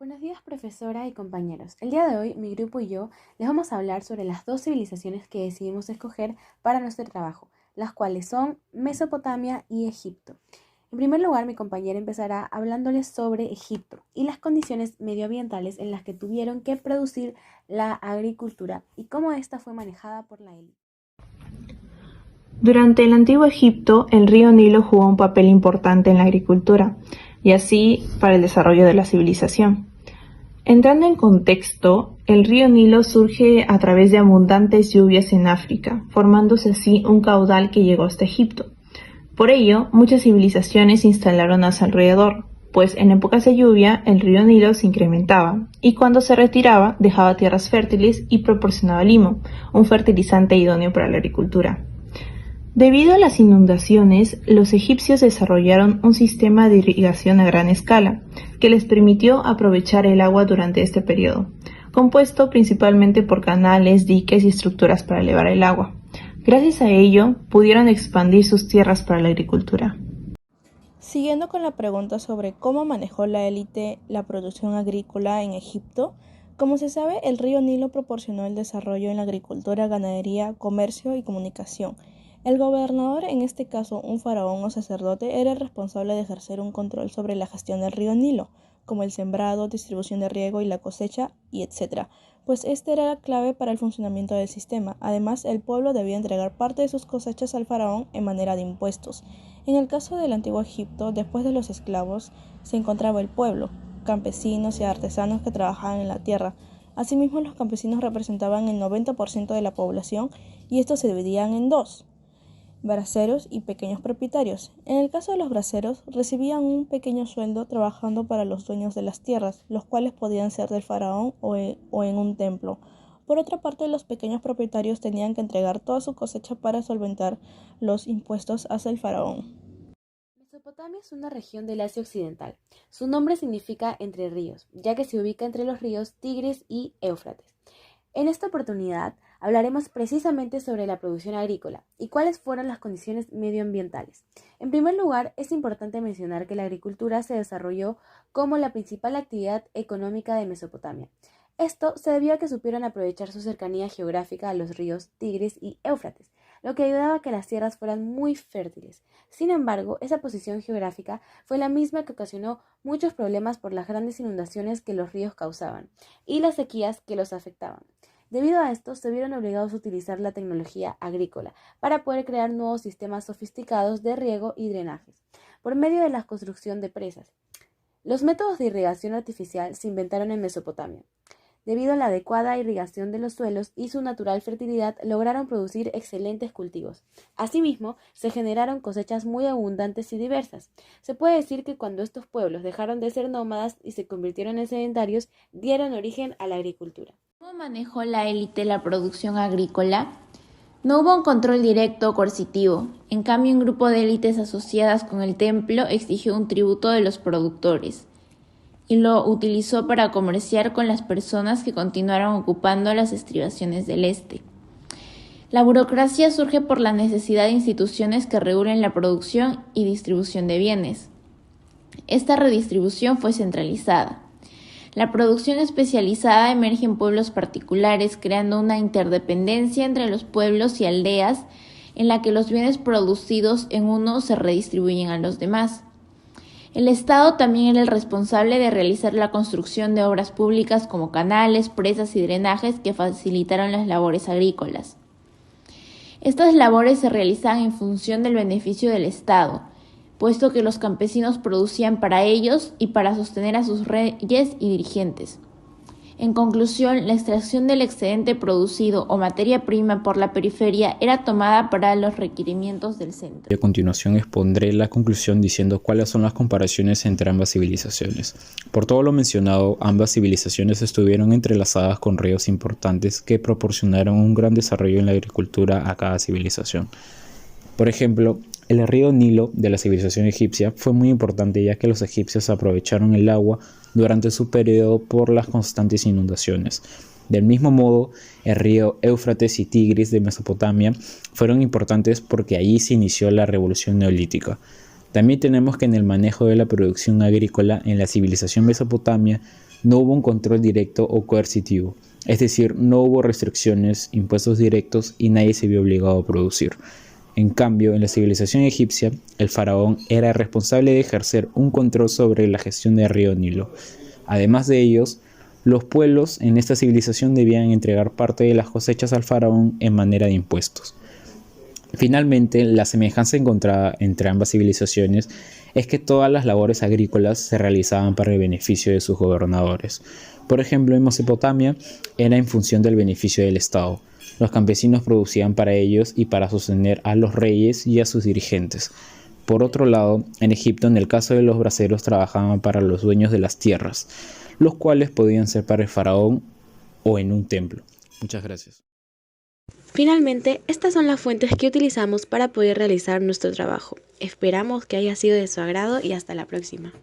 Buenos días, profesora y compañeros. El día de hoy, mi grupo y yo les vamos a hablar sobre las dos civilizaciones que decidimos escoger para nuestro trabajo, las cuales son Mesopotamia y Egipto. En primer lugar, mi compañera empezará hablándoles sobre Egipto y las condiciones medioambientales en las que tuvieron que producir la agricultura y cómo ésta fue manejada por la élite. Durante el antiguo Egipto, el río Nilo jugó un papel importante en la agricultura y así para el desarrollo de la civilización. Entrando en contexto, el río Nilo surge a través de abundantes lluvias en África, formándose así un caudal que llegó hasta Egipto. Por ello, muchas civilizaciones se instalaron a su alrededor, pues en épocas de lluvia el río Nilo se incrementaba y cuando se retiraba dejaba tierras fértiles y proporcionaba limo, un fertilizante idóneo para la agricultura. Debido a las inundaciones, los egipcios desarrollaron un sistema de irrigación a gran escala, que les permitió aprovechar el agua durante este periodo, compuesto principalmente por canales, diques y estructuras para elevar el agua. Gracias a ello, pudieron expandir sus tierras para la agricultura. Siguiendo con la pregunta sobre cómo manejó la élite la producción agrícola en Egipto, como se sabe, el río Nilo proporcionó el desarrollo en la agricultura, ganadería, comercio y comunicación. El gobernador, en este caso un faraón o sacerdote, era el responsable de ejercer un control sobre la gestión del río Nilo, como el sembrado, distribución de riego y la cosecha, y etc., pues esta era la clave para el funcionamiento del sistema. Además, el pueblo debía entregar parte de sus cosechas al faraón en manera de impuestos. En el caso del antiguo Egipto, después de los esclavos, se encontraba el pueblo, campesinos y artesanos que trabajaban en la tierra. Asimismo, los campesinos representaban el 90% de la población y estos se dividían en dos: braceros y pequeños propietarios. En el caso de los braceros, recibían un pequeño sueldo trabajando para los dueños de las tierras, los cuales podían ser del faraón o en un templo. Por otra parte, los pequeños propietarios tenían que entregar toda su cosecha para solventar los impuestos hacia el faraón. Mesopotamia es una región del Asia Occidental. Su nombre significa entre ríos, ya que se ubica entre los ríos Tigris y Éufrates. En esta oportunidad hablaremos precisamente sobre la producción agrícola y cuáles fueron las condiciones medioambientales. En primer lugar, es importante mencionar que la agricultura se desarrolló como la principal actividad económica de Mesopotamia. Esto se debió a que supieron aprovechar su cercanía geográfica a los ríos Tigris y Éufrates, lo que ayudaba a que las tierras fueran muy fértiles. Sin embargo, esa posición geográfica fue la misma que ocasionó muchos problemas por las grandes inundaciones que los ríos causaban y las sequías que los afectaban. Debido a esto, se vieron obligados a utilizar la tecnología agrícola para poder crear nuevos sistemas sofisticados de riego y drenajes, por medio de la construcción de presas. Los métodos de irrigación artificial se inventaron en Mesopotamia. Debido a la adecuada irrigación de los suelos y su natural fertilidad, lograron producir excelentes cultivos. Asimismo, se generaron cosechas muy abundantes y diversas. Se puede decir que cuando estos pueblos dejaron de ser nómadas y se convirtieron en sedentarios, dieron origen a la agricultura. ¿Cómo manejó la élite la producción agrícola? No hubo un control directo o coercitivo. En cambio, un grupo de élites asociadas con el templo exigió un tributo de los productores y lo utilizó para comerciar con las personas que continuaron ocupando las estribaciones del este. La burocracia surge por la necesidad de instituciones que regulen la producción y distribución de bienes. Esta redistribución fue centralizada. La producción especializada emerge en pueblos particulares, creando una interdependencia entre los pueblos y aldeas en la que los bienes producidos en uno se redistribuyen a los demás. El Estado también era el responsable de realizar la construcción de obras públicas como canales, presas y drenajes que facilitaron las labores agrícolas. Estas labores se realizaban en función del beneficio del Estado, puesto que los campesinos producían para ellos y para sostener a sus reyes y dirigentes. En conclusión, la extracción del excedente producido o materia prima por la periferia era tomada para los requerimientos del centro. Y a continuación expondré la conclusión diciendo cuáles son las comparaciones entre ambas civilizaciones. Por todo lo mencionado, ambas civilizaciones estuvieron entrelazadas con ríos importantes que proporcionaron un gran desarrollo en la agricultura a cada civilización. Por ejemplo, el río Nilo de la civilización egipcia fue muy importante ya que los egipcios aprovecharon el agua durante su periodo por las constantes inundaciones. Del mismo modo, el río Éufrates y Tigris de Mesopotamia fueron importantes porque allí se inició la revolución neolítica. También tenemos que en el manejo de la producción agrícola en la civilización mesopotamia No hubo un control directo o coercitivo, es decir, no hubo restricciones, impuestos directos y nadie se vio obligado a producir. En cambio, en la civilización egipcia, el faraón era responsable de ejercer un control sobre la gestión del río Nilo. Además de ellos, los pueblos en esta civilización debían entregar parte de las cosechas al faraón en manera de impuestos. Finalmente, la semejanza encontrada entre ambas civilizaciones es que todas las labores agrícolas se realizaban para el beneficio de sus gobernadores. Por ejemplo, en Mesopotamia era en función del beneficio del Estado. Los campesinos producían para ellos y para sostener a los reyes y a sus dirigentes. Por otro lado, en Egipto, en el caso de los braceros, trabajaban para los dueños de las tierras, los cuales podían ser para el faraón o en un templo. Muchas gracias. Finalmente, estas son las fuentes que utilizamos para poder realizar nuestro trabajo. Esperamos que haya sido de su agrado y hasta la próxima.